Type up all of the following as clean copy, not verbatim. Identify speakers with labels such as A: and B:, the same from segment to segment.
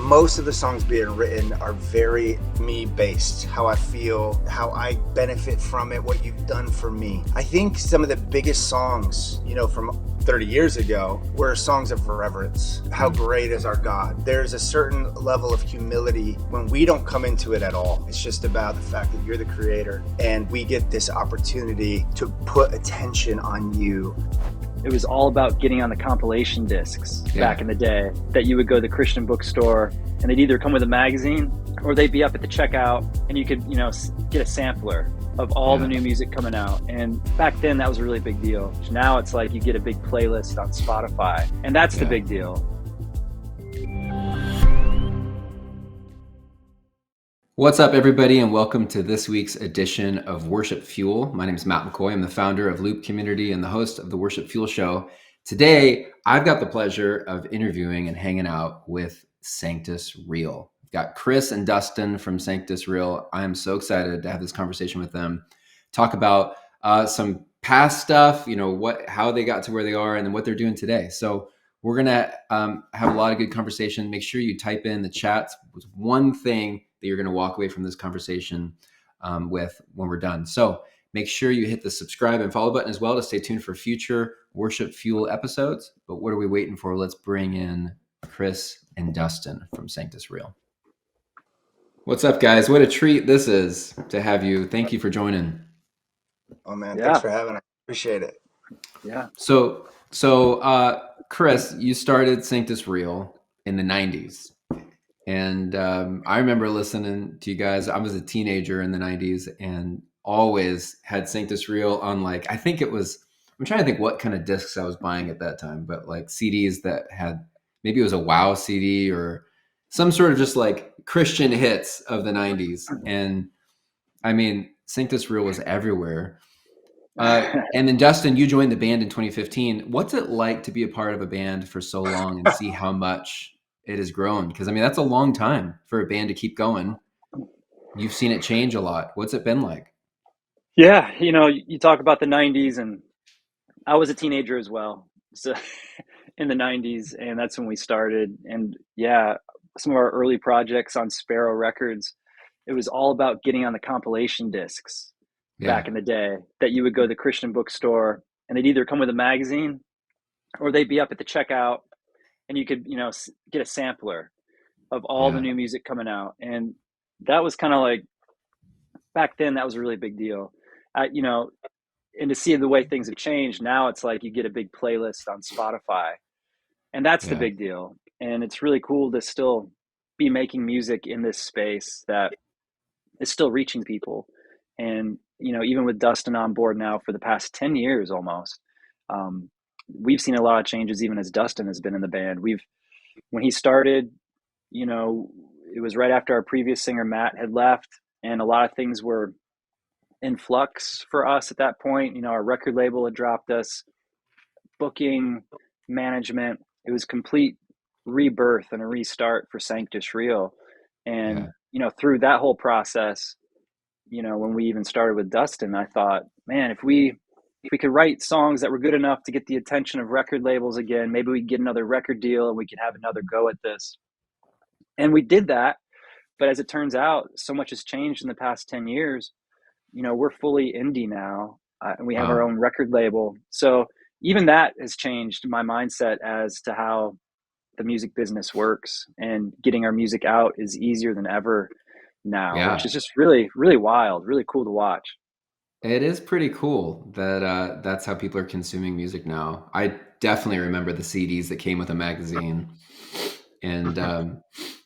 A: most of the songs being written are very me based, how I feel, how I benefit from it, what you've done for me. I think some of the biggest songs, from 30 years ago were songs of reverence. How great is our God? There's a certain level of humility when we don't come into it at all. It's just about the fact that you're the creator and we get this opportunity to put attention on you.
B: It was all about getting on the compilation discs back in the day, that you would go to the Christian bookstore and they'd either come with a magazine or they'd be up at the checkout and you could, get a sampler of all the new music coming out. And back then that was a really big deal. Now it's like you get a big playlist on Spotify, and that's the big deal.
C: What's up, everybody, and welcome to this week's edition of WorshipFuel. My name is Matt McCoy. I'm the founder of Loop Community and the host of the WorshipFuel Show. Today, I've got the pleasure of interviewing and hanging out with Sanctus Real. We've got Chris and Dustin from Sanctus Real. I am so excited to have this conversation with them, talk about some past stuff, how they got to where they are, and then what they're doing today. So we're going to have a lot of good conversation. Make sure you type in the chats with one thing that you're going to walk away from this conversation with when we're done. So make sure you hit the subscribe and follow button as well to stay tuned for future WorshipFuel episodes. But what are we waiting for? Let's bring in Chris and Dustin from Sanctus Real. What's up, guys? What a treat this is to have you. Thank you for joining.
A: Oh, man. Thanks for having us. Appreciate it.
B: Yeah.
C: So Chris, you started Sanctus Real in the 90s. And I remember listening to you guys. I was a teenager in the 90s and always had Sanctus Real on, I think it was, I'm trying to think what kind of discs I was buying at that time, but CDs that had, maybe it was a WoW CD or some sort of just Christian hits of the 90s. And I mean, Sanctus Real was everywhere. And then Dustin, you joined the band in 2015. What's it like to be a part of a band for so long and see how much it has grown? Because that's a long time for a band to keep going. You've seen it change a lot. What's it been like?
B: Yeah, you talk about the 90s, and I was a teenager as well. So in the 90s, and that's when we started. And some of our early projects on Sparrow Records, it was all about getting on the compilation discs back in the day, that you would go to the Christian bookstore and they'd either come with a magazine or they'd be up at the checkout and you could, get a sampler of all the new music coming out. And that was kind of back then, that was a really big deal. And to see the way things have changed, now it's like you get a big playlist on Spotify, and that's the big deal. And it's really cool to still be making music in this space that is still reaching people. And, even with Dustin on board now for the past 10 years almost, we've seen a lot of changes even as Dustin has been in the band. When he started, it was right after our previous singer, Matt, had left, and a lot of things were in flux for us at that point. Our record label had dropped us, booking, management. It was complete rebirth and a restart for Sanctus Real. And, through that whole process, when we even started with Dustin, I thought, man, if we could write songs that were good enough to get the attention of record labels again, maybe we'd get another record deal and we could have another go at this. And we did that. But as it turns out, so much has changed in the past 10 years. We're fully indie now, and we have our own record label. So even that has changed my mindset as to how the music business works, and getting our music out is easier than ever now, which is just really, really wild, really cool to watch.
C: It is pretty cool that that's how people are consuming music now. I definitely remember the CDs that came with a magazine. And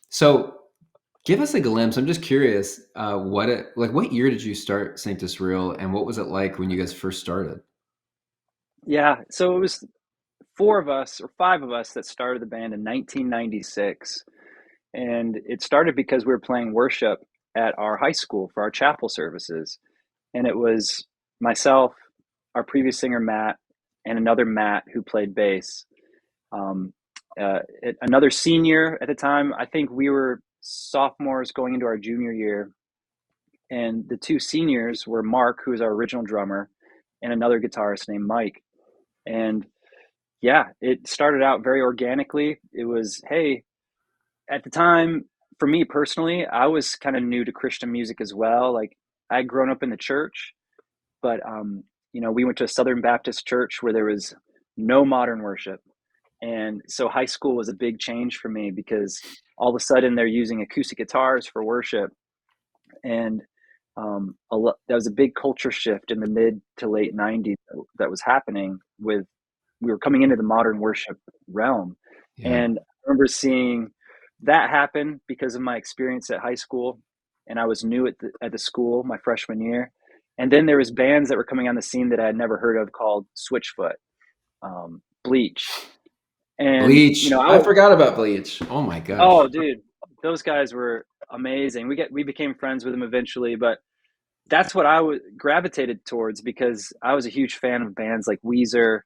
C: so give us a glimpse. I'm just curious, what year did you start Sanctus Real, and what was it like when you guys first started?
B: Yeah, so it was 5 of us that started the band in 1996. And it started because we were playing worship at our high school for our chapel services. And it was myself, our previous singer, Matt, and another Matt who played bass. Another senior at the time, I think we were sophomores going into our junior year. And the two seniors were Mark, who was our original drummer, and another guitarist named Mike. And it started out very organically. It was, hey, at the time, for me personally, I was kind of new to Christian music as well. Like I'd grown up in the church, but we went to a Southern Baptist church where there was no modern worship. And so high school was a big change for me because all of a sudden they're using acoustic guitars for worship. And that was a big culture shift in the mid to late 90s that was happening with, we were coming into the modern worship realm.
C: Yeah.
B: And I remember seeing that happen because of my experience at high school. And I was new at the school my freshman year. And then there was bands that were coming on the scene that I had never heard of called Switchfoot, Bleach. And,
C: Bleach.
B: I
C: I
B: was,
C: forgot about Bleach. Oh my gosh.
B: oh, dude, those guys were amazing. We became friends with them eventually, but that's what gravitated towards because I was a huge fan of bands like Weezer,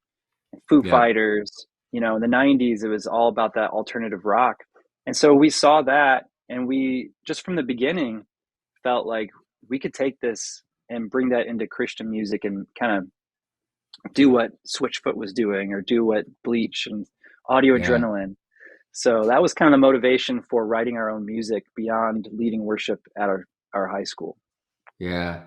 B: Foo
C: Yeah.
B: Fighters. In the 90s, it was all about that alternative rock. And so we saw that, and we just from the beginning felt like we could take this and bring that into Christian music and kind of do what Switchfoot was doing or do what Bleach and Audio
C: Yeah.
B: Adrenaline. So that was kind of the motivation for writing our own music beyond leading worship at our high school.
C: Yeah.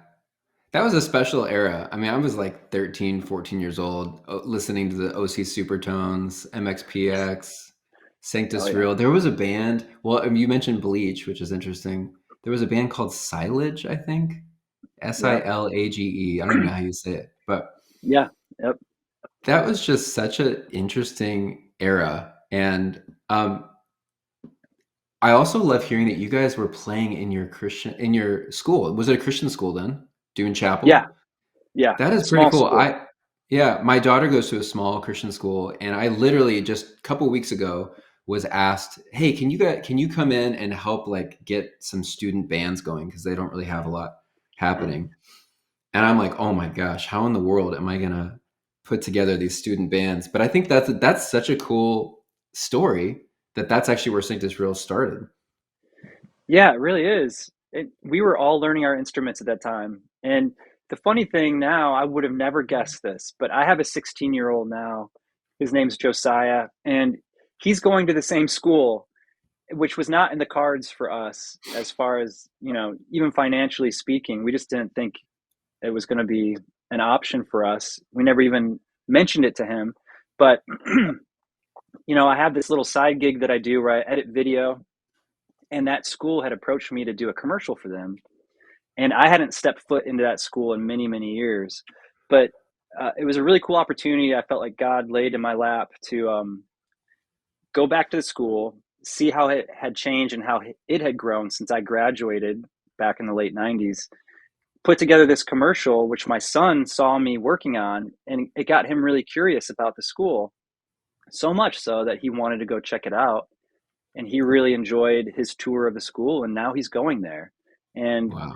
C: That was a special era. I mean, I was like 13, 14 years old, listening to the OC Supertones, MXPX,
B: Oh
C: Sanctus
B: yeah.
C: Real. There was a band, well, you mentioned Bleach, which is interesting. There was a band called Silage, I think.
B: Yep.
C: Silage. I don't even know how you say it, but
B: Yeah. Yep.
C: that was just such an interesting era. And I also love hearing that you guys were playing in your school. Was it a Christian school then? Doing
B: Yeah.
C: chapel?
B: Yeah.
C: That is pretty
B: Small
C: cool.
B: school.
C: Yeah, my daughter goes to a small Christian school, and I literally just a couple weeks ago was asked, "Hey, can you come in and help like get some student bands going because they don't really have a lot happening?" And I'm like, "Oh my gosh, how in the world am I gonna put together these student bands?" But I think that's such a cool story that's actually where Sanctus Real started.
B: Yeah, it really is. We were all learning our instruments at that time. And the funny thing now, I would have never guessed this, but I have a 16-year-old now. His name's Josiah, and he's going to the same school, which was not in the cards for us as far as, even financially speaking. We just didn't think it was going to be an option for us. We never even mentioned it to him. But, I have this little side gig that I do where I edit video, and that school had approached me to do a commercial for them, and I hadn't stepped foot into that school in many, many years. But it was a really cool opportunity. I felt like God laid in my lap to go back to the school, see how it had changed and how it had grown since I graduated back in the late 90s. Put together this commercial, which my son saw me working on, and it got him really curious about the school, so much so that he wanted to go check it out. And he really enjoyed his tour of the school, and now he's going there. And
C: Wow.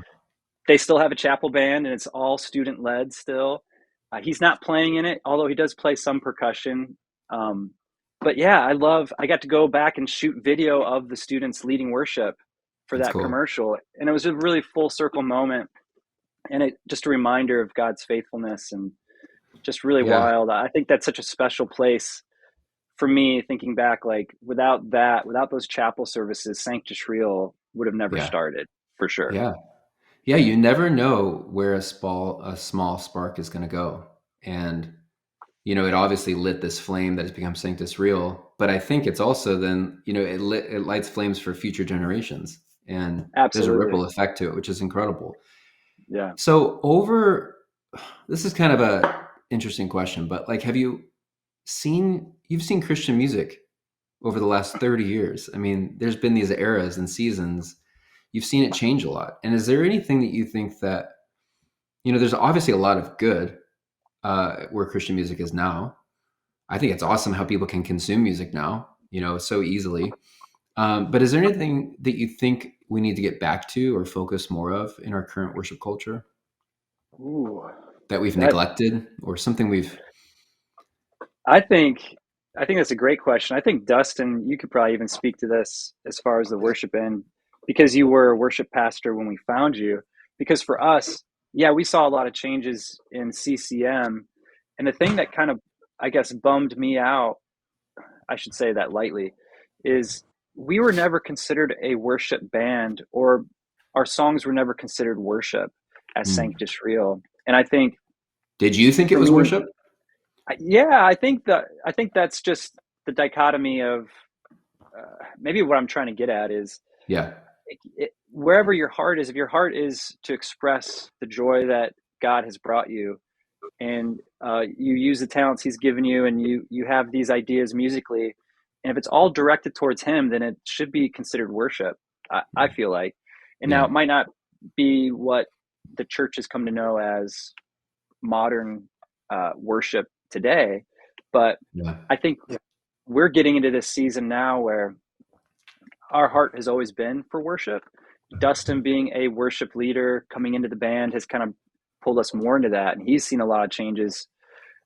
B: they still have a chapel band, and it's all student led still. He's not playing in it, although he does play some percussion. But yeah, I got to go back and shoot video of the students leading worship for
C: That's
B: that
C: cool.
B: commercial. And it was a really full circle moment. And it just a reminder of God's faithfulness and just really
C: Yeah.
B: wild. I think that's such a special place for me, thinking back, like without those chapel services, Sanctus Real would have never
C: Yeah.
B: started for sure.
C: Yeah. Yeah, you never know where a small spark is going to go. And it obviously lit this flame that has become Sanctus Real, but I think it's also then, it lights flames for future generations, and there's a
B: Absolutely.
C: ripple effect to it, which is incredible.
B: Yeah.
C: So this is kind of a interesting question, but like, you've seen Christian music over the last 30 years. I mean, there's been these eras and seasons. You've seen it change a lot. And is there anything that you think that, there's obviously a lot of good where Christian music is now. I think it's awesome how people can consume music now, so easily. But is there anything that you think we need to get back to or focus more of in our current worship culture
B: Ooh,
C: that we've
B: that
C: neglected or something we've,
B: I think I think that's a great question. I think Dustin, you could probably even speak to this as far as the worship end, because you were a worship pastor when we found you. Because for us, yeah, we saw a lot of changes in CCM, and the thing that kind of, I guess, bummed me out, I should say that lightly, is we were never considered a worship band, or our songs were never considered worship as
C: Hmm.
B: Sanctus Real. And I think
C: Did you think it
B: for
C: was
B: me,
C: worship?
B: yeah, I think that's just the dichotomy of maybe what I'm trying to get at is
C: Yeah.
B: wherever your heart is, if your heart is to express the joy that God has brought you, and you use the talents He's given you, and you have these ideas musically, and if it's all directed towards Him, then it should be considered worship. I feel like, and now
C: Yeah.
B: it might not be what the church has come to know as modern worship today, but
C: Yeah.
B: I think we're getting into this season now where our heart has always been for worship. Dustin, being a worship leader coming into the band, has kind of pulled us more into that, and he's seen a lot of changes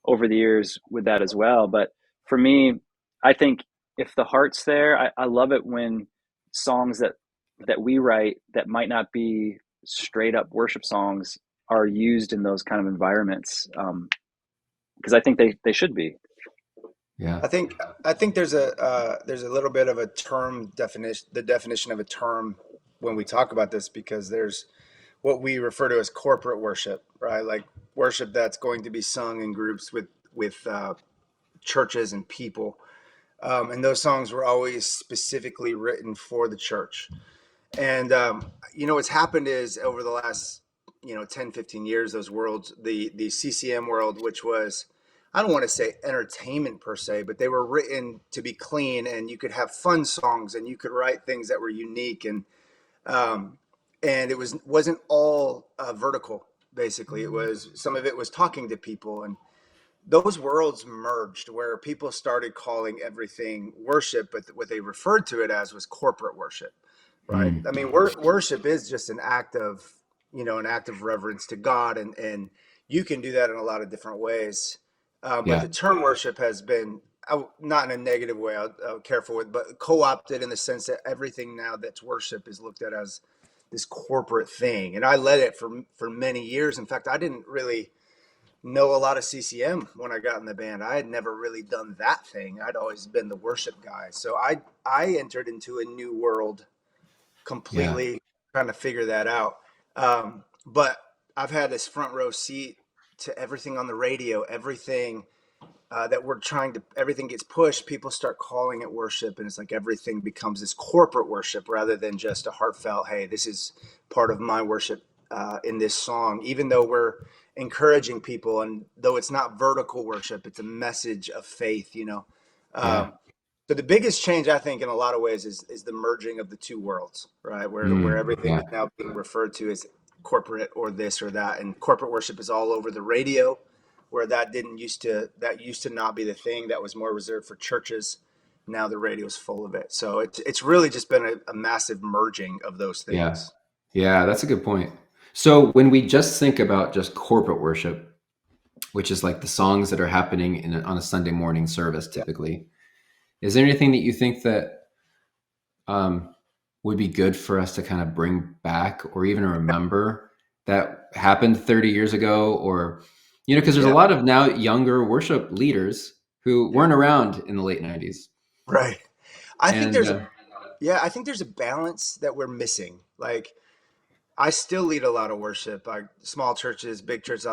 B: over the years with that as well. But for me, I think if the heart's there, I love it when songs that we write that might not be straight up worship songs are used in those kind of environments, because I think they should be.
C: Yeah.
A: I think there's a little bit of a term definition, the definition of a term when we talk about this, because there's what we refer to as corporate worship, right? Like worship that's going to be sung in groups with churches and people, and those songs were always specifically written for the church. And what's happened is over the last 10, 15 years, those worlds, the CCM world, which was, I don't want to say entertainment per se, but they were written to be clean, and you could have fun songs, and you could write things that were unique, um, and it wasn't all vertical. Basically, it was, some of it was talking to people, and those worlds merged where people started calling everything worship, but what they referred to it as was corporate worship, right?
C: Mm.
A: I mean, worship is just an act of reverence to God, and you can do that in a lot of different ways. But
C: Yeah.
A: the term worship has been, not in a negative way, I'll careful with, but co-opted in the sense that everything now that's worship is looked at as this corporate thing. And I led it for many years. In fact, I didn't really know a lot of CCM when I got in the band. I had never really done that thing. I'd always been the worship guy. So I entered into a new world
C: Yeah.
A: completely trying to figure that out. But I've had this front row seat to everything on the radio, everything that we're trying to, everything gets pushed. People start calling it worship, and it's like everything becomes this corporate worship rather than just a heartfelt, hey, this is part of my worship in this song. Even though we're encouraging people, and though it's not vertical worship, it's a message of faith,
C: Yeah.
A: Um, so the biggest change, I think, in a lot of ways, is the merging of the two worlds, right? Where
C: Mm.
A: everything
C: Yeah.
A: is now being referred to as corporate or this or that, and corporate worship is all over the radio, where that used to not be the thing. That was more reserved for churches. Now the radio's full of it. So it's really just been a massive merging of those
C: Yeah.
A: things.
C: Yeah. That's a good point. So when we just think about just corporate worship, which is like the songs that are happening on a Sunday morning service,
A: Yeah.
C: typically, is there anything that you think that um, would be good for us to kind of bring back or even remember that happened 30 years ago? Or, because there's a
A: Yeah.
C: lot of now younger worship leaders who
A: Yeah.
C: weren't around in the late 90s.
A: Right. I think
C: And
A: there's a Yeah, I think there's a balance that we're missing. Like, I still lead a lot of worship. Small churches, big churches.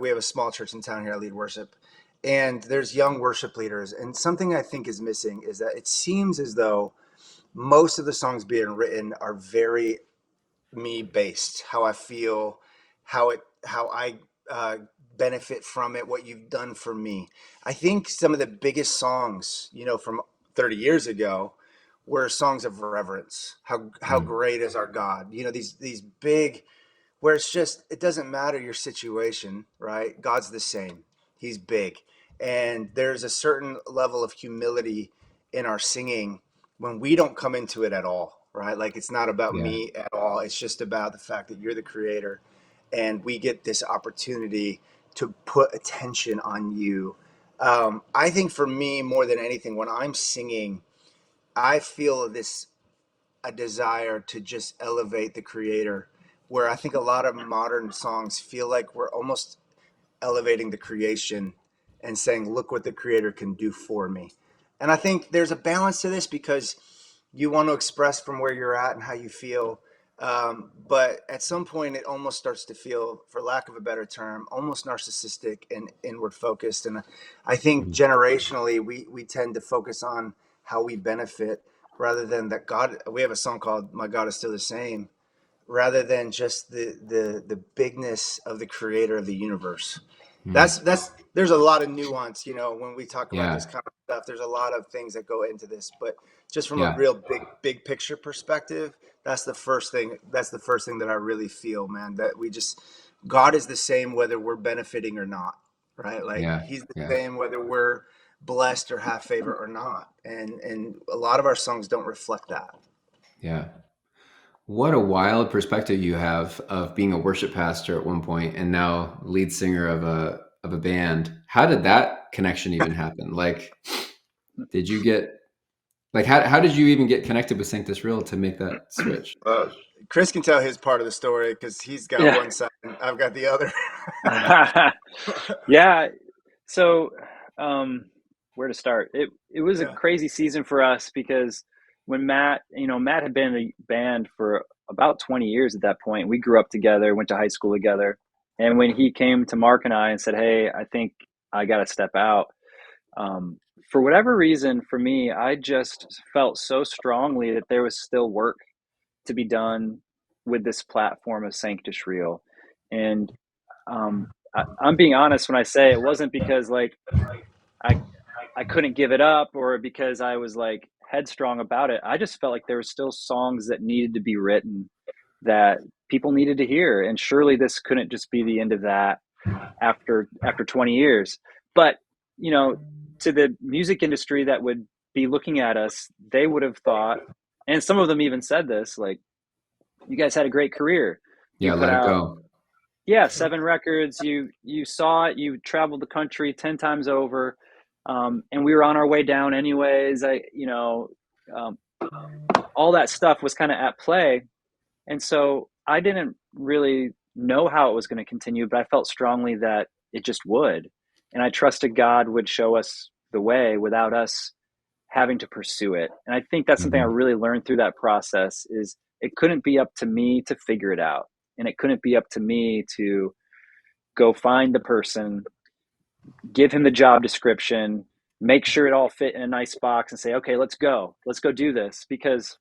A: We have a small church in town here. I lead worship, and there's young worship leaders. And something I think is missing is that it seems as though most of the songs being written are very me based, how I feel, how I benefit from it, what you've done for me. I think some of the biggest songs, from 30 years ago, were songs of reverence. How
C: mm,
A: great is our God? These big, where it's just, it doesn't matter your situation, right? God's the same. He's big. And there's a certain level of humility in our singing when we don't come into it at all, right? Like, it's not about
C: yeah,
A: me at all. It's just about the fact that you're the creator, and we get this opportunity to put attention on you. I think for me, more than anything, when I'm singing, I feel a desire to just elevate the creator, where I think a lot of modern songs feel like we're almost elevating the creation and saying, look what the creator can do for me. And I think there's a balance to this, because you want to express from where you're at and how you feel. But at some point, it almost starts to feel, for lack of a better term, almost narcissistic and inward focused. And I think
C: Mhm.
A: generationally, we tend to focus on how we benefit rather than that God. We have a song called "My God Is Still the Same," rather than just the bigness of the creator of the universe.
C: Mhm.
A: That's there's a lot of nuance, when we talk about this
C: Yeah.
A: kind of stuff. There's a lot of things that go into this, but just from a
C: Yeah.
A: real big picture perspective, that's the first thing. That's the first thing that I really feel, man. That we just God is the same whether we're benefiting or not, right? Like
C: Yeah.
A: He's the
C: Yeah.
A: same whether we're blessed or have favor or not, and a lot of our songs don't reflect that.
C: Yeah. What a wild perspective you have of being a worship pastor at one point and now lead singer of a band. How did that connection even happen? Like, did you get like how did you even get connected with Sanctus Real to make that switch?
A: Chris can tell his part of the story because he's got
B: Yeah.
A: one side and I've got the other.
B: Yeah. So, where to start? It was a
A: Yeah.
B: crazy season for us because when Matt had been in the band for about 20 years at that point. We grew up together, went to high school together. And when he came to Mark and I and said, "Hey, I think I got to step out," um, for whatever reason, for me, I just felt so strongly that there was still work to be done with this platform of Sanctus Real. And I'm being honest when I say it wasn't because like I I couldn't give it up or because I was like headstrong about it. I just felt like there were still songs that needed to be written that people needed to hear, and surely this couldn't just be the end of that after 20 years. But to the music industry that would be looking at us, they would have thought, and some of them even said this, like, you guys had a great career. You
C: Yeah,
B: put
C: let it
B: out,
C: go.
B: yeah, 7 records. You saw it. You traveled the country 10 times over, and we were on our way down anyways. Um, all that stuff was kind of at play, and so I didn't really know how it was going to continue, but I felt strongly that it just would, and I trusted God would show us the way without us having to pursue it. And I think that's something I
C: Hmm.
B: really learned through that process is it couldn't be up to me to figure it out. And it couldn't be up to me to go find the person, give him the job description, make sure it all fit in a nice box and say, okay, let's go. Let's go do this, because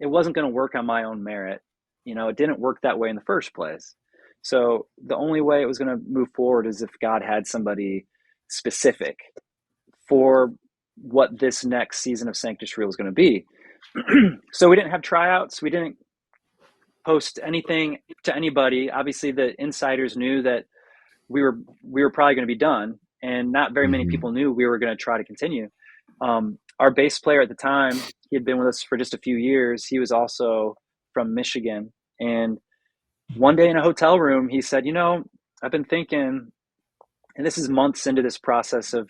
B: it wasn't going to work on my own merit. It didn't work that way in the first place. So the only way it was going to move forward is if God had somebody specific for what this next season of Sanctus Real is going to be. So we didn't have tryouts. We didn't post anything to anybody. Obviously, the insiders knew that we were probably going to be done, and not very many
C: Hmm.
B: people knew we were going to try to continue. Our bass player at the time, he had been with us for just a few years. He was also from Michigan, and one day in a hotel room, he said, I've been thinking," and this is months into this process of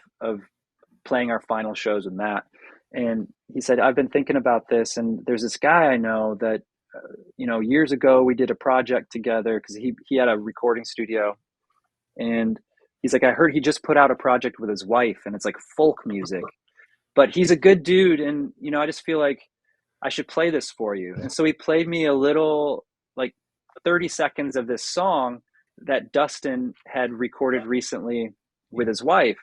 B: playing our final shows with Matt. And he said, "I've been thinking about this, and there's this guy I know that, years ago we did a project together because he had a recording studio, and he's like, I heard he just put out a project with his wife, and it's like folk music, but he's a good dude, and I just feel like I should play this for you." And so he played me a little, like 30 seconds of this song that Dustin had recorded recently with his wife.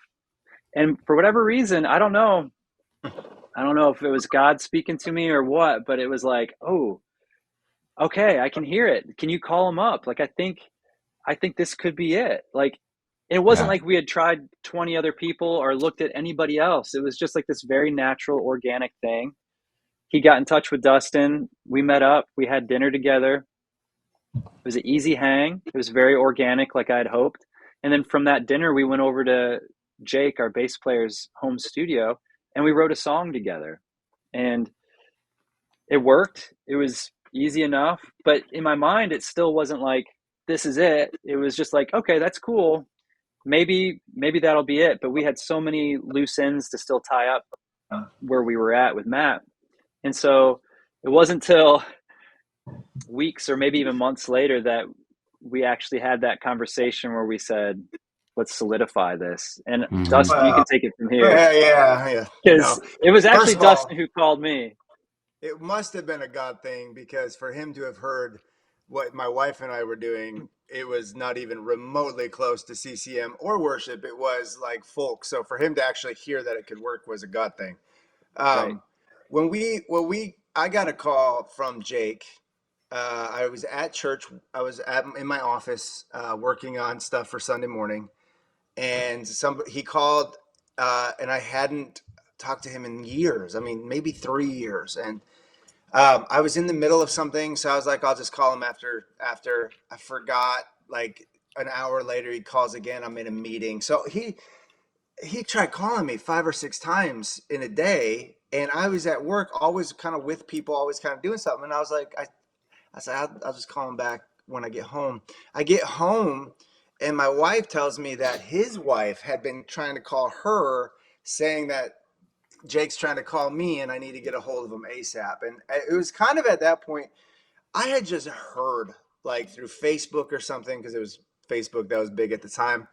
B: And for whatever reason, I don't know if it was God speaking to me or what, but it was like, oh, okay, I can hear it. Can you call him up? Like, I think this could be it. Like, it wasn't
C: Yeah.
B: like we had tried 20 other people or looked at anybody else. It was just like this very natural, organic thing. He got in touch with Dustin. We met up. We had dinner together. It was an easy hang. It was very organic, like I had hoped. And then from that dinner, we went over to Jake, our bass player's home studio, and we wrote a song together. And it worked. It was easy enough, but in my mind, it still wasn't like this is it. It was just like, okay, that's cool. Maybe that'll be it. But we had so many loose ends to still tie up where we were at with Matt, and so it wasn't until weeks or maybe even months later that we actually had that conversation where we said, let's solidify this. And
C: Hmm.
B: Dustin, you
A: Well,
B: can take it from here,
A: yeah. No.
B: because it was actually
A: First of all,
B: Dustin who called me.
A: it must have been a God thing, because for him to have heard what my wife and I were doing, it was not even remotely close to CCM or worship. It was like folk. So for him to actually hear that it could work was a God thing.
B: Right.
A: Um, I got a call from Jake. I was at church. In my office working on stuff for Sunday morning, and he called, and I hadn't talked to him in years. I mean, maybe 3 years, and I was in the middle of something, so I was like, I'll just call him after. I forgot. Like an hour later, he calls again. I'm in a meeting, so he tried calling me 5 or 6 times in a day, and I was at work, always kind of with people, always kind of doing something. And I was like, I said, I'll just call him back when I get home. I get home, and my wife tells me that his wife had been trying to call her, saying that Jake's trying to call me, and I need to get a hold of him ASAP. And it was kind of at that point, I had just heard, like through Facebook or something, because it was Facebook that was big at the time.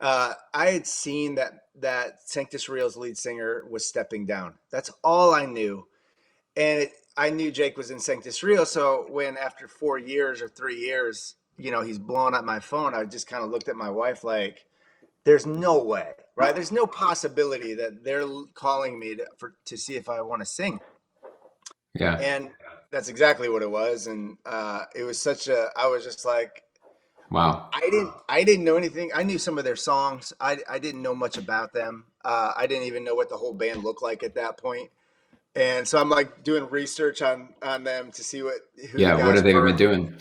A: I had seen that Sanctus Real's lead singer was stepping down. That's all I knew, and I knew Jake was in Sanctus Real. So when after 4 years or 3 years, he's blowing up my phone, I just kind of looked at my wife like, "There's no way, right? There's no possibility that they're calling me to see if I want to sing."
C: Yeah.
A: And that's exactly what it was. And it was I was just like,
C: Wow.
A: I didn't know anything. I knew some of their songs. I didn't know much about them. I didn't even know what the whole band looked like at that point. And so I'm like doing research on them to see who the
C: Yeah. What
A: guys
C: have they
A: were.
C: been doing?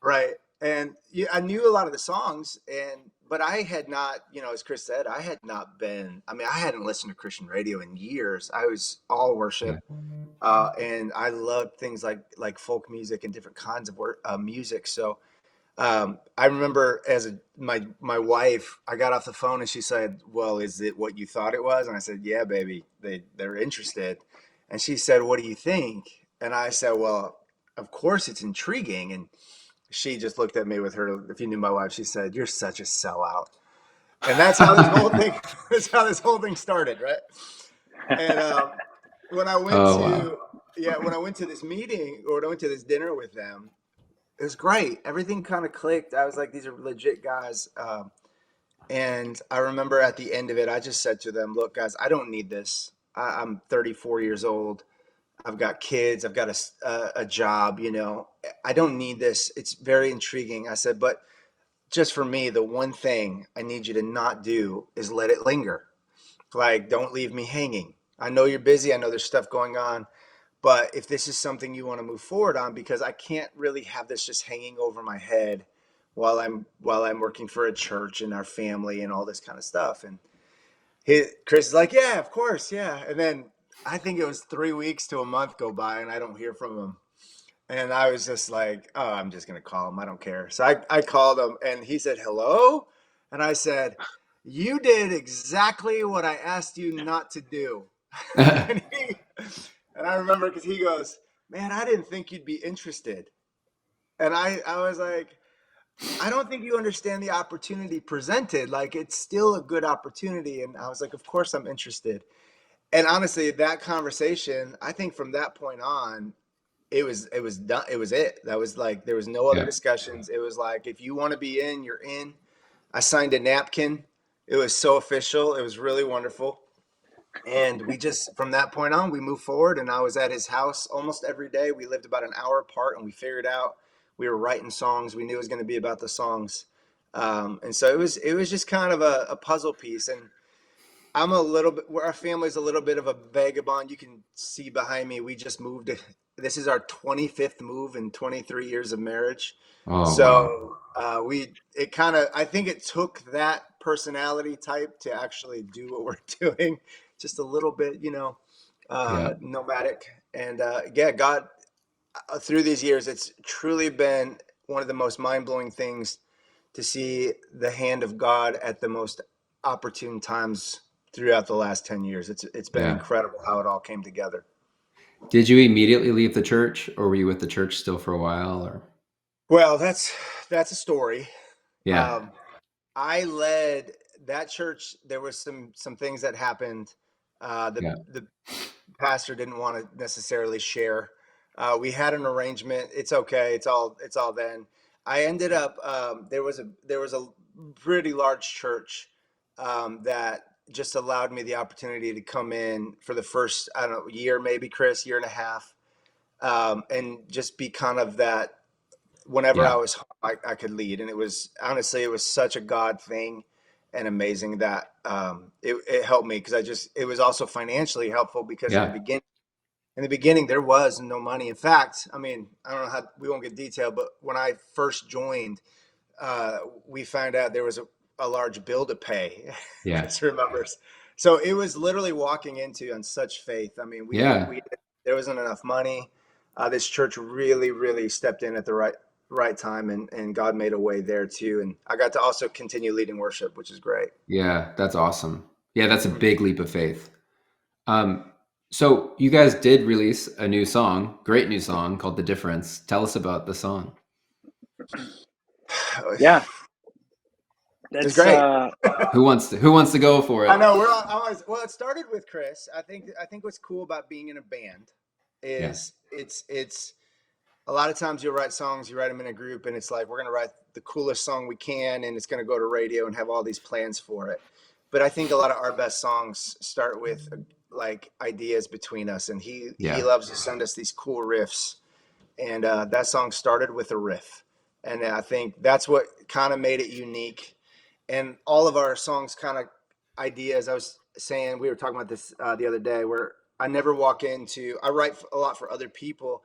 A: Right. And yeah, I knew a lot of the songs, but I had not, as Chris said, I had not been. I mean, I hadn't listened to Christian radio in years. I was all
C: Yeah.
A: worship, and I loved things like folk music and different kinds of music. So I remember my wife, I got off the phone and she said, "Well, is it what you thought it was?" And I said, "Yeah, baby, they're interested." And she said, "What do you think?" And I said, "Well, of course it's intriguing." And she just looked at me with her. If you knew my wife, she said, "You're such a sellout." And that's how this whole thing. That's how this whole thing started, right? And when I went
C: Oh wow.
A: to when I went to this meeting, or when I went to this dinner with them, it was great. Everything kind of clicked. I was like, these are legit guys. And I remember at the end of it, I just said to them, "Look, guys, I don't need this. I'm 34 years old. I've got kids. I've got a job. I don't need this. It's very intriguing." I said, "But just for me, the one thing I need you to not do is let it linger. Like, don't leave me hanging. I know you're busy. I know there's stuff going on. But if this is something you want to move forward on, because I can't really have this just hanging over my head while I'm working for a church and our family and all this kind of stuff." And Chris is like, "Yeah, of course, yeah." And then I think it was 3 weeks to a month go by, and I don't hear from him. And I was just like, "Oh, I'm just gonna call him. I don't care." So I called him, and he said, "Hello," and I said, "You did exactly what I asked you not to do." and he and I remember, because he goes, "Man, I didn't think you'd be interested." And I was like, "I don't think you understand the opportunity presented. Like, it's still a good opportunity." And I was like, "Of course I'm interested." And honestly, that conversation, I think from that point on, it was done. It was it. That was like, there was no other
C: Yeah.
A: discussions. It was like, if you want to be in, you're in. I signed a napkin. It was so official. It was really wonderful. And we just, from that point on, we moved forward. And I was at his house almost every day. We lived about an hour apart, and we figured out we were writing songs. We knew it was going to be about the songs. And so it was just kind of a puzzle piece. And I'm a little bit, where our family's a little bit of a vagabond. You can see behind me, we just moved. This is our 25th move in 23 years of marriage.
C: Oh wow.
A: So I think it took that personality type to actually do what we're doing, just a little bit,
C: Yeah.
A: nomadic. And yeah, God, through these years, it's truly been one of the most mind-blowing things to see the hand of God at the most opportune times throughout the last 10 years. It's been
C: Yeah.
A: incredible how it all came together.
C: Did you immediately leave the church, or were you with the church still for a while? Or
A: Well, that's a story.
C: yeah.
A: Um, I led that church. There was some things that happened.
C: Yeah.
A: The pastor didn't want to necessarily share. We had an arrangement. It's okay. It's all then. I ended up there was a pretty large church that just allowed me the opportunity to come in for the first, I don't know, year, maybe, Chris, year and a half, and just be kind of that. Whenever I
C: Yeah.
A: was home, I could lead, and it was honestly it was such a God thing and amazing that it helped me, because it was also financially helpful, because
C: Yeah.
A: in the beginning there was no money. In fact, I mean, I don't know how, we won't get detailed, but when I first joined, we found out there was a large bill to pay.
C: Yeah.
A: Chris remembers. So it was literally walking into on such faith. I mean,
C: Yeah.
A: we there wasn't enough money. This church really, really stepped in at the right time, and God made a way there too. And I got to also continue leading worship, which is great.
C: Yeah. That's awesome. Yeah, that's a big leap of faith. Um, so you guys did release a new song, great new song called The Difference. Tell us about the song.
B: Yeah,
A: It's
B: that's
A: great.
C: Who wants to go for
A: I
C: it?
A: know well. It started with Chris. I think what's cool about being in a band
C: Yeah.
A: is it's a lot of times you'll write songs, you write them in a group, and it's like, we're going to write the coolest song we can, and it's going to go to radio and have all these plans for it. But I think a lot of our best songs start with like ideas between us, and he
C: Yeah.
A: loves to send us these cool riffs, and that song started with a riff, and I think that's what kind of made it unique. And all of our songs kind of ideas, I was saying, we were talking about this the other day, where I write a lot for other people.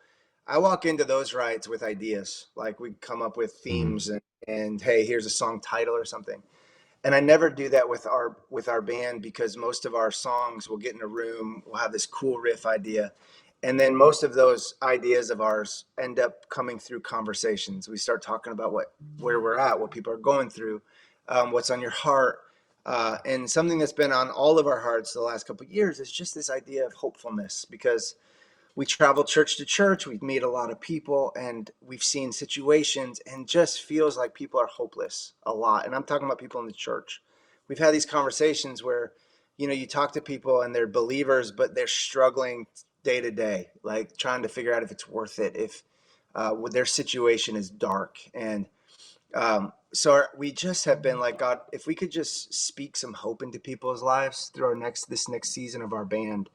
A: I walk into those writes with ideas, like we come up with
C: Mhm.
A: themes, and hey, here's a song title or something. And I never do that with our band, because most of our songs, we'll get in a room, we'll have this cool riff idea, and then most of those ideas of ours end up coming through conversations. We start talking about where we're at, what people are going through, what's on your heart, and something that's been on all of our hearts the last couple of years is just this idea of hopefulness, because we travel church to church, we meet a lot of people, and we've seen situations, and just feels like people are hopeless a lot. And I'm talking about people in the church. We've had these conversations where, you talk to people and they're believers, but they're struggling day to day, like trying to figure out if it's worth it, if their situation is dark. And so we just have been like, God, if we could just speak some hope into people's lives through this next season of our band,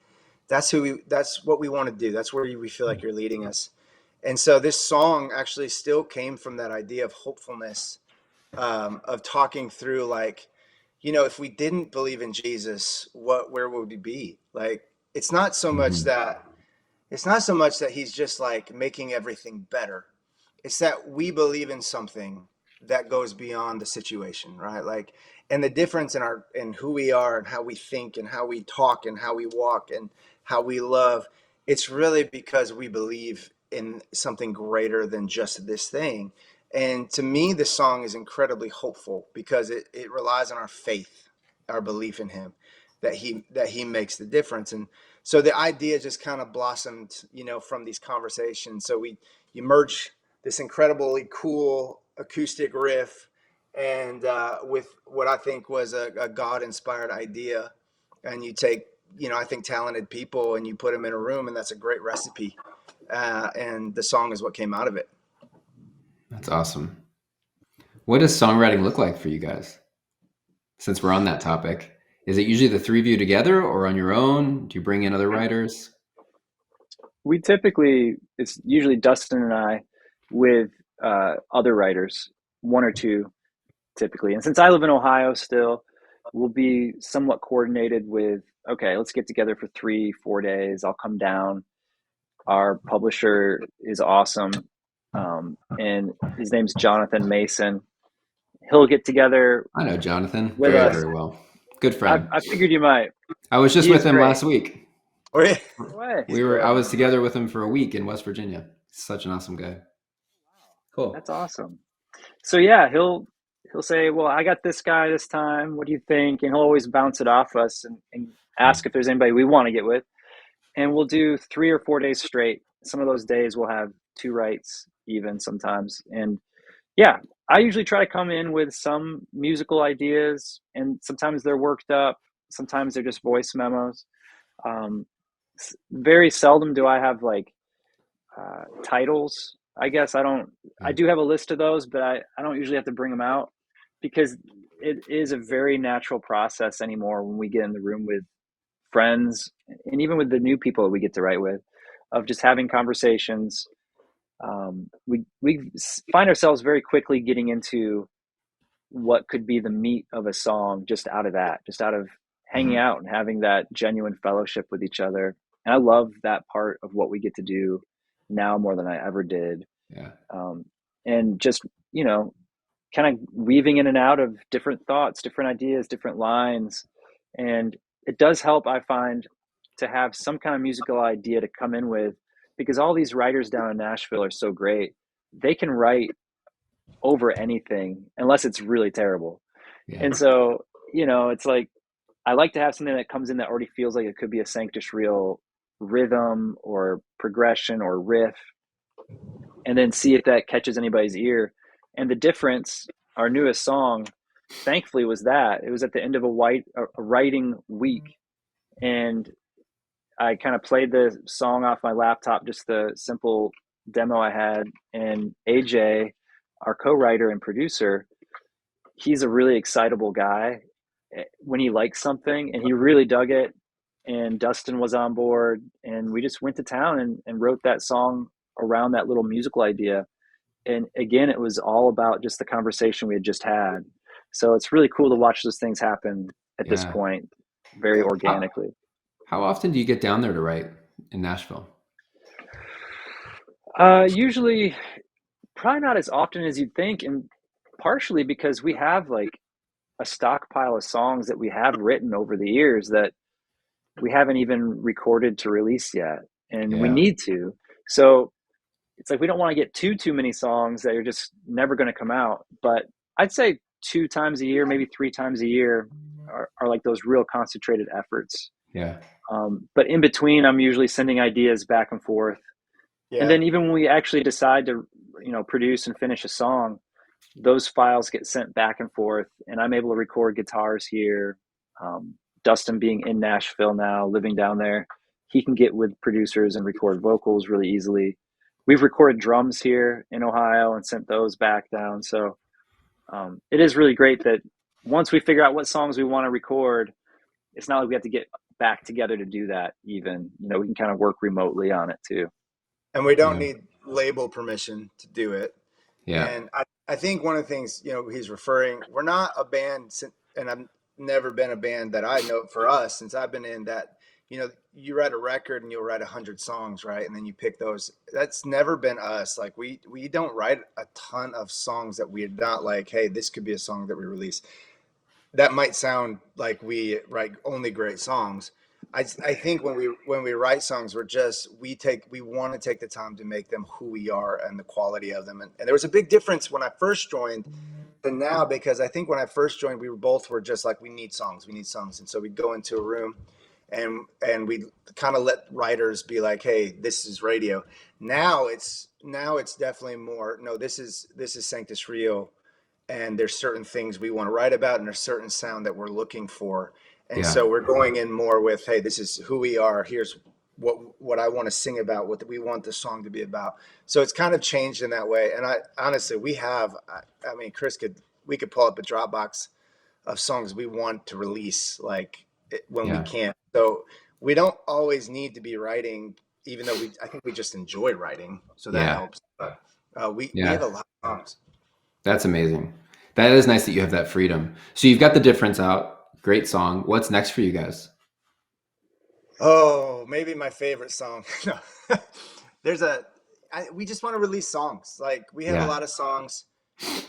A: that's what we want to do. That's where we feel like you're leading us. And so this song actually still came from that idea of hopefulness, of talking through, like, if we didn't believe in Jesus, where would we be? Like, it's not so much
C: Mhm.
A: that it's not so much that he's just like making everything better. It's that we believe in something that goes beyond the situation, right? Like, and the difference in who we are and how we think and how we talk and how we walk and how we love, it's really because we believe in something greater than just this thing. And to me, this song is incredibly hopeful, because it relies on our faith, our belief in him, that he makes the difference. And so the idea just kind of blossomed, from these conversations. So you merge this incredibly cool acoustic riff, and with what I think was a God-inspired idea, and you take, I think, talented people, and you put them in a room, and that's a great recipe. And the song is what came out of it.
C: That's awesome. What does songwriting look like for you guys? Since we're on that topic, is it usually the three of you together or on your own? Do you bring in other writers?
B: It's usually Dustin and I with other writers, one or two typically. And since I live in Ohio still, we'll be somewhat coordinated with, okay, let's get together for 3-4 days. I'll come down. Our publisher is awesome. And his name's Jonathan Mason. He'll get together
C: I know Jonathan
B: with
C: very,
B: us.
C: very well. Good
B: I,
C: friend.
B: I figured you might.
C: I was just
B: He
C: with
B: is
C: him
B: great.
C: last week.
A: Or
B: No way.
A: he's
C: I
A: great.
C: was together with him for a week in West Virginia. Such an awesome guy. Cool.
B: That's awesome. So yeah, he'll say, well, I got this guy this time. What do you think? And he'll always bounce it off us and ask if there's anybody we want to get with. And we'll do 3 or 4 days straight. Some of those days we'll have two writes even sometimes. And yeah, I usually try to come in with some musical ideas, and sometimes they're worked up. Sometimes they're just voice memos. Um, very seldom do I have like titles. I guess I do have a list of those, but I don't usually have to bring them out because it is a very natural process anymore when we get in the room with friends and even with the new people that we get to write with, of just having conversations. We find ourselves very quickly getting into what could be the meat of a song just out of that, just out of hanging out and having that genuine fellowship with each other. And I love that part of what we get to do now more than I ever did.
C: Yeah.
B: And just, you know, kind of weaving in and out of different thoughts, different ideas, different lines. And it does help, I find, to have some kind of musical idea to come in with, because all these writers down in Nashville are so great. They can write over anything unless it's really terrible.
C: Yeah.
B: And so, you know, it's like I like to have something that comes in that already feels like it could be a Sanctus Real rhythm or progression or riff, and then see if that catches anybody's ear. And the difference, our newest song, thankfully, was that it was at the end of a writing week, and I kind of played the song off my laptop, just the simple demo I had, and AJ, our co-writer and producer, he's a really excitable guy when he likes something, and he really dug it. And Dustin was on board, and we just went to town and wrote that song around that little musical idea. And again, it was all about just the conversation we had just had. So it's really cool to watch those things happen at this
C: Yeah.
B: point very organically.
C: How often do you get down there to write in Nashville?
B: Usually, probably not as often as you'd think, and partially because we have like a stockpile of songs that we have written over the years that we haven't even recorded to release yet, and we
C: Yeah.
B: need to. So it's like we don't want to get too many songs that are just never going to come out. But I'd say 2 times a year, maybe 3 times a year, are like those real concentrated efforts.
C: Yeah.
B: But in between, I'm usually sending ideas back and forth. And
A: Yeah.
B: then even when we actually decide to, you know, produce and finish a song, those files get sent back and forth, and I'm able to record guitars here. Dustin being in Nashville now, living down there, he can get with producers and record vocals really easily. We've recorded drums here in Ohio and sent those back down. So it is really great that once we figure out what songs we want to record, it's not like we have to get back together to do that. Even, you know, we can kind of work remotely on it too.
A: And we don't
C: Yeah.
A: need label permission to do it.
C: Yeah.
A: And I think one of the things, you know, he's referring, we're not a band, and I've never been a band that I know for us since I've been in that, you know, you write a record and you'll write 100 songs, right? And then you pick those. That's never been us. Like we don't write a ton of songs that we're not like, hey, this could be a song that we release. That might sound like we write only great songs. I think when we write songs, we want to take the time to make them who we are and the quality of them. And there was a big difference when I first joined to now, because I think when I first joined, were just like, we need songs, and so we'd go into a room and we kind of let writers be like, hey, this is radio. Now it's definitely more, no, this is Sanctus Real, and there's certain things we want to write about, and there's certain sound that we're looking for. And
C: Yeah.
A: so we're going in more with, hey, this is who we are. Here's what I want to sing about, what we want the song to be about. So it's kind of changed in that way. And I honestly, I mean, we could pull up a Dropbox of songs we want to release, like when we
C: Yeah.
A: can. So we don't always need to be writing, even though I think we just enjoy writing. So that
C: Yeah.
A: helps. But we
C: Yeah.
A: have a lot of songs.
C: That's amazing. That is nice that you have that freedom. So you've got the difference out. Great song. What's next for you guys?
A: Oh, maybe my favorite song. No. We just want to release songs. Like we have a
C: Yeah.
A: lot of songs.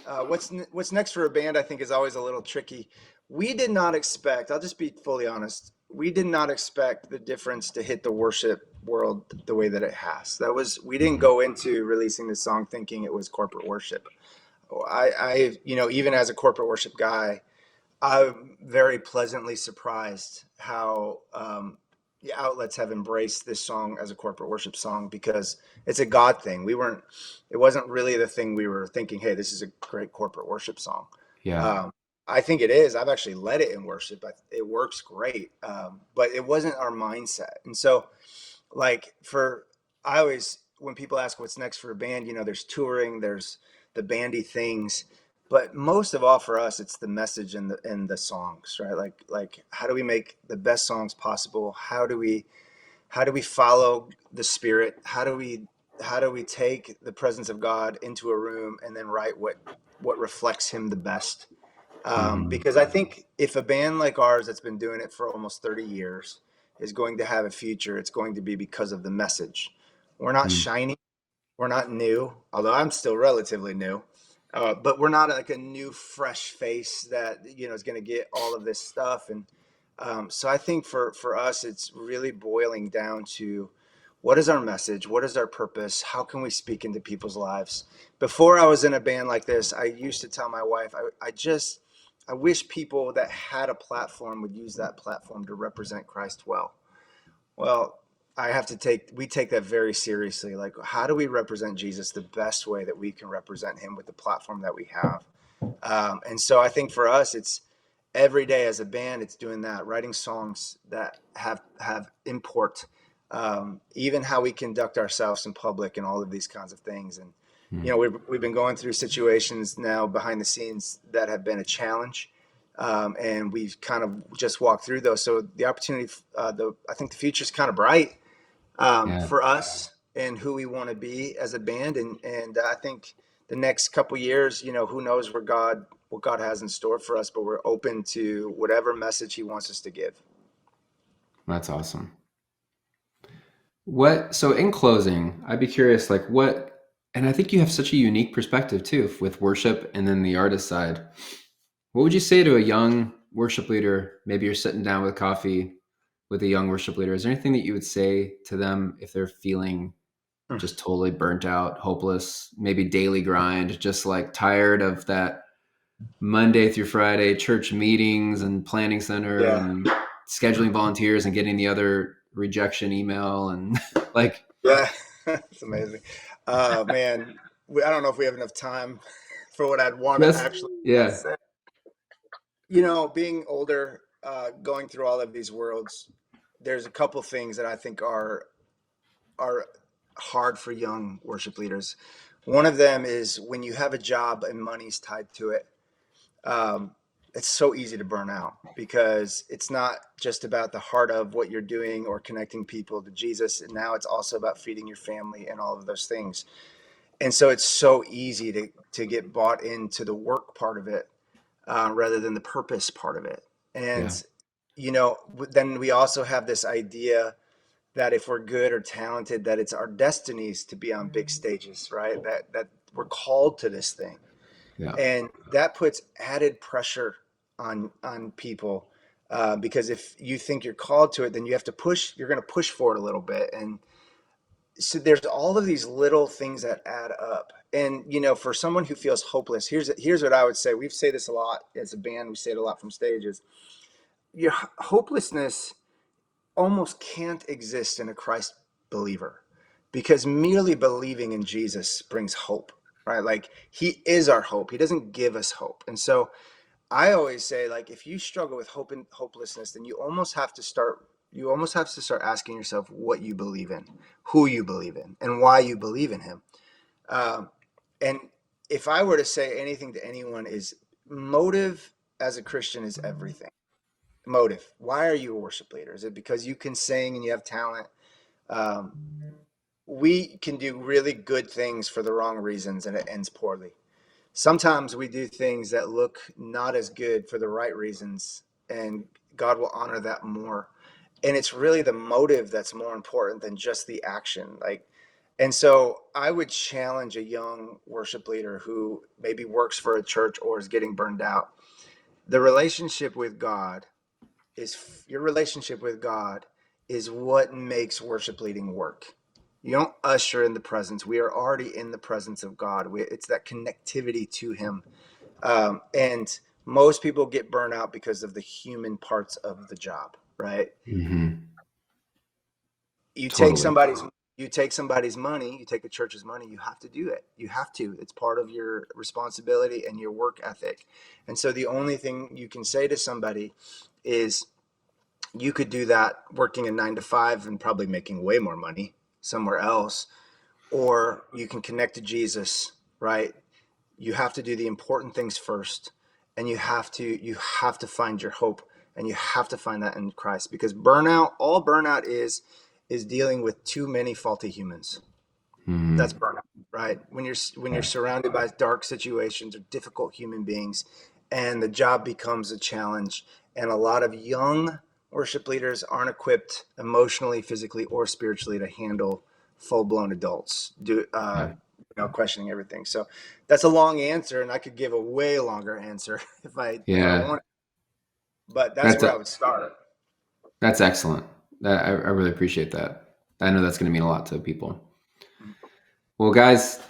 A: What's next for a band, I think, is always a little tricky. We did not expect, I'll just be fully honest, we did not expect the difference to hit the worship world the way that it has. We didn't go into releasing this song thinking it was corporate worship. You know, even as a corporate worship guy, I'm very pleasantly surprised how the outlets have embraced this song as a corporate worship song, because it's a God thing. It wasn't really the thing we were thinking, hey, this is a great corporate worship song.
C: Yeah.
A: I think it is. I've actually led it in worship. It works great. But it wasn't our mindset. And so like I always, when people ask what's next for a band, there's touring, there's the bandy things, but most of all for us, it's the message and the songs, right? Like how do we make the best songs possible? How do we follow the Spirit? How do we take the presence of God into a room and then write what reflects Him the best?
C: Mm-hmm.
A: Because I think if a band like ours that's been doing it for almost 30 years is going to have a future, it's going to be because of the message. We're not shiny, we're not new, although I'm still relatively new. But we're not like a new, fresh face that is going to get all of this stuff. And so I think for us, it's really boiling down to what is our message, what is our purpose, how can we speak into people's lives. Before I was in a band like this, I used to tell my wife, I wish people that had a platform would use that platform to represent Christ well. Well, we take that very seriously. Like, how do we represent Jesus the best way that we can represent Him with the platform that we have? And so I think for us, it's every day as a band, it's doing that, writing songs that have import, even how we conduct ourselves in public and all of these kinds of things. And we've been going through situations now behind the scenes that have been a challenge, and we've kind of just walked through those. So the opportunity, I think the future is kind of bright for us and who we want to be as a band, and I think the next couple years, who knows what God has in store for us, but we're open to whatever message He wants us to give.
C: That's awesome. So in closing, I'd be curious, like and I think you have such a unique perspective too with worship and then the artist side. What would you say to a young worship leader? Maybe you're sitting down with coffee with a young worship leader. Is there anything that you would say to them if they're feeling just totally burnt out, hopeless, maybe daily grind, just like tired of that Monday through Friday church meetings and planning center and scheduling volunteers and getting the other rejection email and like,
A: yeah, it's amazing. Man, I don't know if we have enough time for what I'd want to actually say. Being older, going through all of these worlds, there's a couple things that I think are hard for young worship leaders. One of them is when you have a job and money's tied to it. It's so easy to burn out because it's not just about the heart of what you're doing or connecting people to Jesus. And now it's also about feeding your family and all of those things. And so it's so easy to get bought into the work part of it rather than the purpose part of it. And, then we also have this idea that if we're good or talented, that it's our destinies to be on big stages, right? That we're called to this thing.
C: Yeah.
A: And that puts added pressure on people because if you think you're called to it, then you're going to push for it a little bit. And so there's all of these little things that add up. And, for someone who feels hopeless, here's what I would say. We say this a lot as a band. We say it a lot from stages. Your hopelessness almost can't exist in a Christ believer because merely believing in Jesus brings hope, right? Like He is our hope. He doesn't give us hope. And so I always say, like, if you struggle with hope and hopelessness, then you almost have to start asking yourself what you believe in, who you believe in, and why you believe in Him. And if I were to say anything to anyone, is motive as a Christian is everything. Motive. Why are you a worship leader? Is it because you can sing and you have talent? We can do really good things for the wrong reasons and it ends poorly. Sometimes we do things that look not as good for the right reasons, and God will honor that more. And it's really the motive that's more important than just the action. And so I would challenge a young worship leader who maybe works for a church or is getting burned out. The relationship with God your relationship with God is what makes worship leading work. You don't usher in the presence. We are already in the presence of God. It's that connectivity to Him. And most people get burned out because of the human parts of the job, right?
C: Mm-hmm.
A: You
C: Totally.
A: take somebody's you take somebody's money, you take a church's money, you have to do it. You have to. It's part of your responsibility and your work ethic. And so the only thing you can say to somebody is, you could do that working a 9 to 5 and probably making way more money somewhere else, or you can connect to Jesus, right? You have to do the important things first, and you have to find your hope, and you have to find that in Christ, because all burnout is dealing with too many faulty humans. That's burnout, right? When you're surrounded by dark situations or difficult human beings, and the job becomes a challenge. And a lot of young worship leaders aren't equipped emotionally, physically, or spiritually to handle full-blown adults, questioning everything. So that's a long answer, and I could give a way longer answer if I want. But that's where I would start.
C: That's excellent. I really appreciate that. I know that's going to mean a lot to people. Well, guys,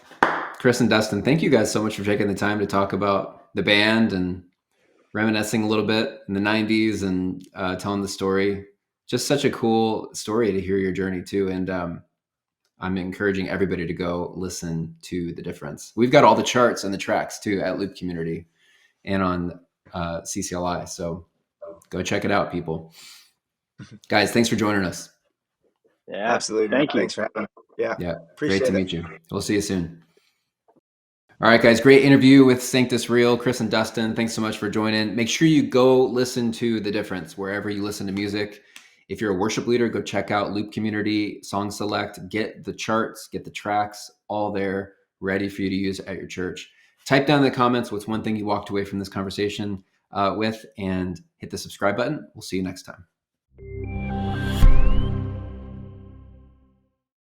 C: Chris and Dustin, thank you guys so much for taking the time to talk about the band and reminiscing a little bit in the 90s and telling the story. Just such a cool story to hear your journey too. And I'm encouraging everybody to go listen to The Difference. We've got all the charts and the tracks too at Loop Community and on CCLI. So go check it out, people. Guys, thanks for joining us.
A: Yeah, absolutely.
B: Thank you.
A: Thanks for having me. Yeah.
C: Great to meet you. We'll see you soon. All right, guys, great interview with Sanctus Real, Chris and Dustin. Thanks so much for joining. Make sure you go listen to The Difference wherever you listen to music. If you're a worship leader, go check out Loop Community, Song Select, get the charts, get the tracks, all there, ready for you to use at your church. Type down in the comments what's one thing you walked away from this conversation with, and hit the subscribe button. We'll see you next time.